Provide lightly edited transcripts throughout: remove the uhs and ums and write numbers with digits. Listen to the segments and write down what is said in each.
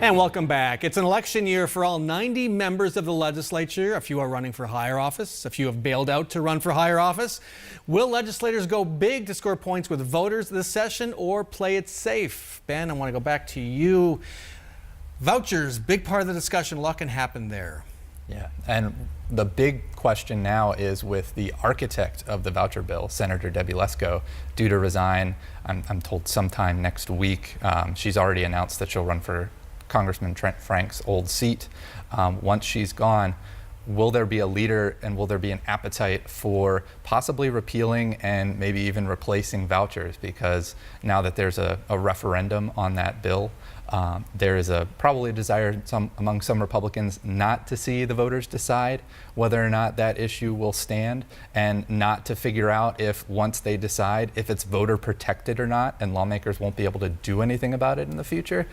And welcome back. It's an election year for all 90 members of the legislature. A few are running for higher office. A few have bailed out to run for higher office. Will legislators go big to score points with voters this session or play it safe? Ben, I want to go back to you. Vouchers, big part of the discussion. A lot can happen there. Yeah, and the big question now is with the architect of the voucher bill, Senator Debbie Lesko, due to resign, I'm told sometime next week. She's already announced that she'll run for Congressman Trent Frank's old seat. Once she's gone, will there be a leader and will there be an appetite for possibly repealing and maybe even replacing vouchers? Because now that there's a referendum on that bill, there is probably a desire among some Republicans not to see the voters decide whether or not that issue will stand, and not to figure out if once they decide if it's voter protected or not, and lawmakers won't be able to do anything about it in the future.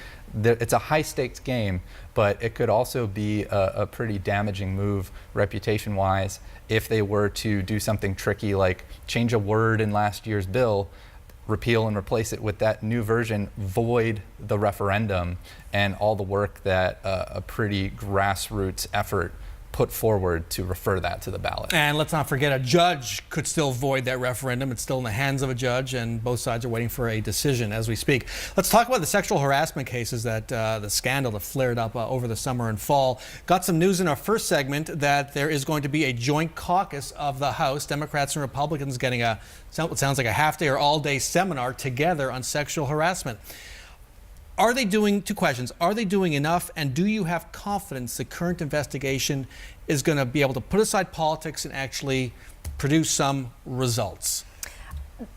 It's a high stakes game, but it could also be a pretty damaging move reputation wise if they were to do something tricky like change a word in last year's bill, repeal and replace it with that new version, void the referendum and all the work that a pretty grassroots effort put forward to refer that to the ballot. And let's not forget, a judge could still void that referendum. It's still in the hands of a judge, and both sides are waiting for a decision as we speak. Let's talk about the sexual harassment cases that the scandal that flared up over the summer and fall. Got some news in our first segment that there is going to be a joint caucus of the House, Democrats and Republicans getting what sounds like a half-day or all-day seminar together on sexual harassment. Are they doing, two questions, are they doing enough, and do you have confidence the current investigation is going to be able to put aside politics and actually produce some results?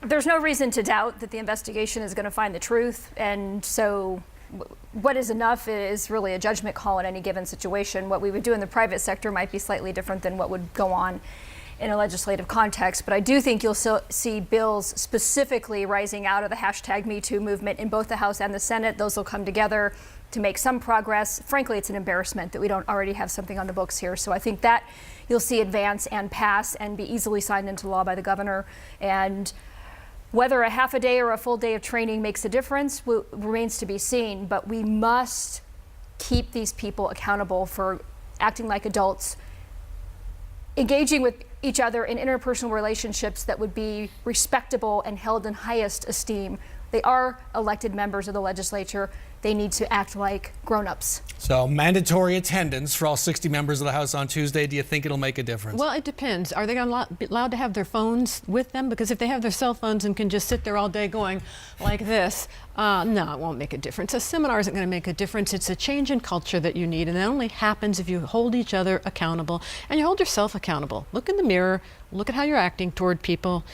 There's no reason to doubt that the investigation is going to find the truth, and so what is enough is really a judgment call in any given situation. What we would do in the private sector might be slightly different than what would go on in a legislative context, but I do think you'll see bills specifically rising out of the #MeToo movement in both the House and the Senate. Those will come together to make some progress. Frankly, it's an embarrassment that we don't already have something on the books here. So I think that you'll see advance and pass and be easily signed into law by the governor. And whether a half a day or a full day of training makes a difference remains to be seen, but we must keep these people accountable for acting like adults, engaging with each other in interpersonal relationships that would be respectable and held in highest esteem. They are elected members of the legislature. They need to act like grown-ups. So mandatory attendance for all 60 members of the House on Tuesday. Do you think it'll make a difference? Well, it depends. Are they allowed to have their phones with them? Because if they have their cell phones and can just sit there all day going like this, no, it won't make a difference. A seminar isn't going to make a difference. It's a change in culture that you need, and that only happens if you hold each other accountable and you hold yourself accountable. Look in the mirror, look at how you're acting toward people,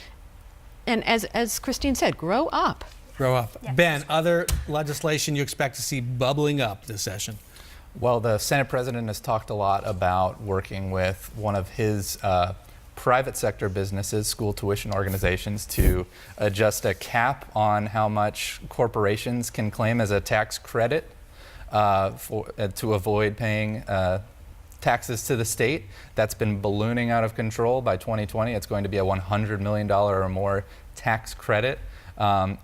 and as Christine said, grow up. Grow up. Yeah. Ben, other legislation you expect to see bubbling up this session? Well, the Senate President has talked a lot about working with one of his private sector businesses, school tuition organizations, to adjust a cap on how much corporations can claim as a tax credit to avoid paying taxes to the state. That's been ballooning out of control. By 2020, it's going to be a $100 million or more tax credit.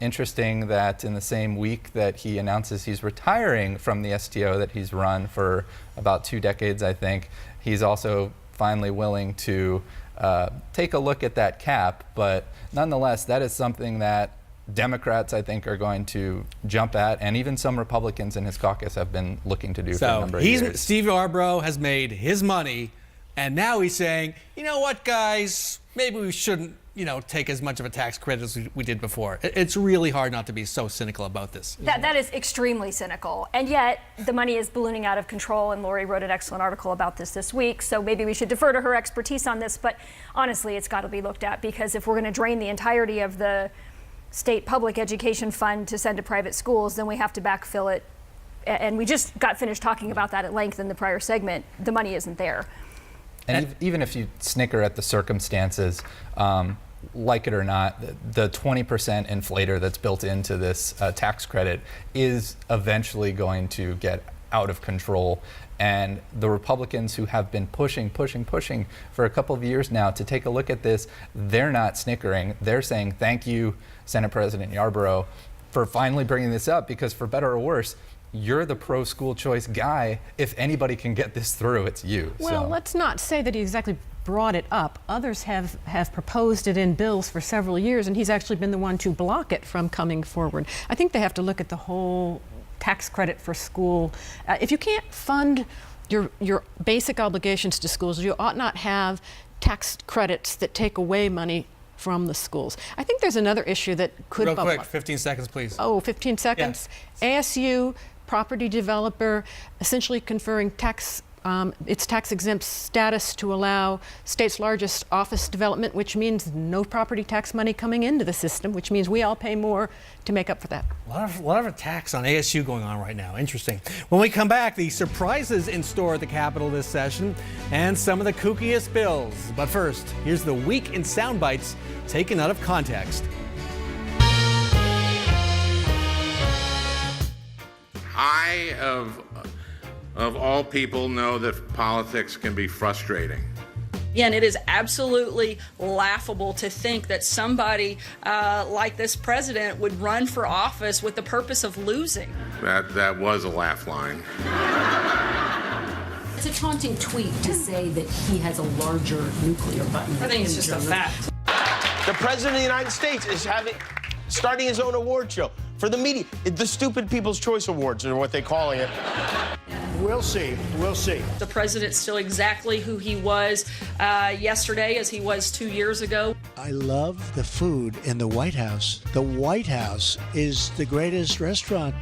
Interesting that in the same week that he announces he's retiring from the STO that he's run for about 2 decades, I think, he's also finally willing to take a look at that cap. But nonetheless, that is something that Democrats, I think, are going to jump at, and even some Republicans in his caucus have been looking to do for a number of years. Steve Yarbrough has made his money, and now he's saying, you know what, guys, maybe we shouldn't take as much of a tax credit as we did before. It's really hard not to be so cynical about this. That is extremely cynical. And yet the money is ballooning out of control, and Lori wrote an excellent article about this week. So maybe we should defer to her expertise on this. But honestly, it's got to be looked at, because if we're going to drain the entirety of the state public education fund to send to private schools, then we have to backfill it. And we just got finished talking about that at length in the prior segment. The money isn't there. And even if you snicker at the circumstances, like it or not, the 20% inflator that's built into this tax credit is eventually going to get out of control. And the Republicans who have been pushing for a couple of years now to take a look at this, they're not snickering. They're saying, thank you, Senate President Yarbrough, for finally bringing this up, because for better or worse, you're the pro school choice guy. If anybody can get this through, it's you. Well, So. let's not say that he exactly brought it up. Others have proposed it in bills for several years, and he's actually been the one to block it from coming forward. I think they have to look at the whole tax credit for school. If you can't fund your basic obligations to schools, you ought not have tax credits that take away money from the schools. I think there's another issue that could Real bubble quick, up. 15 seconds, please. Oh, 15 seconds. ASU, property developer, essentially conferring its tax exempt status to allow state's largest office development, which means no property tax money coming into the system, which means we all pay more to make up for that. A lot of attacks on ASU going on right now. Interesting. When we come back, the surprises in store at the Capitol this session and some of the kookiest bills. But first, here's the week in sound bites taken out of context. I, of all people, know that politics can be frustrating. Again, it is absolutely laughable to think that somebody like this president would run for office with the purpose of losing. That was a laugh line. It's a taunting tweet to say that he has a larger nuclear button. I think it's just a fact. The president of the United States is starting his own award show for the media. The Stupid People's Choice Awards are what they're calling it. We'll see. We'll see. The president's still exactly who he was yesterday as he was 2 years ago. I love the food in the White House. The White House is the greatest restaurant.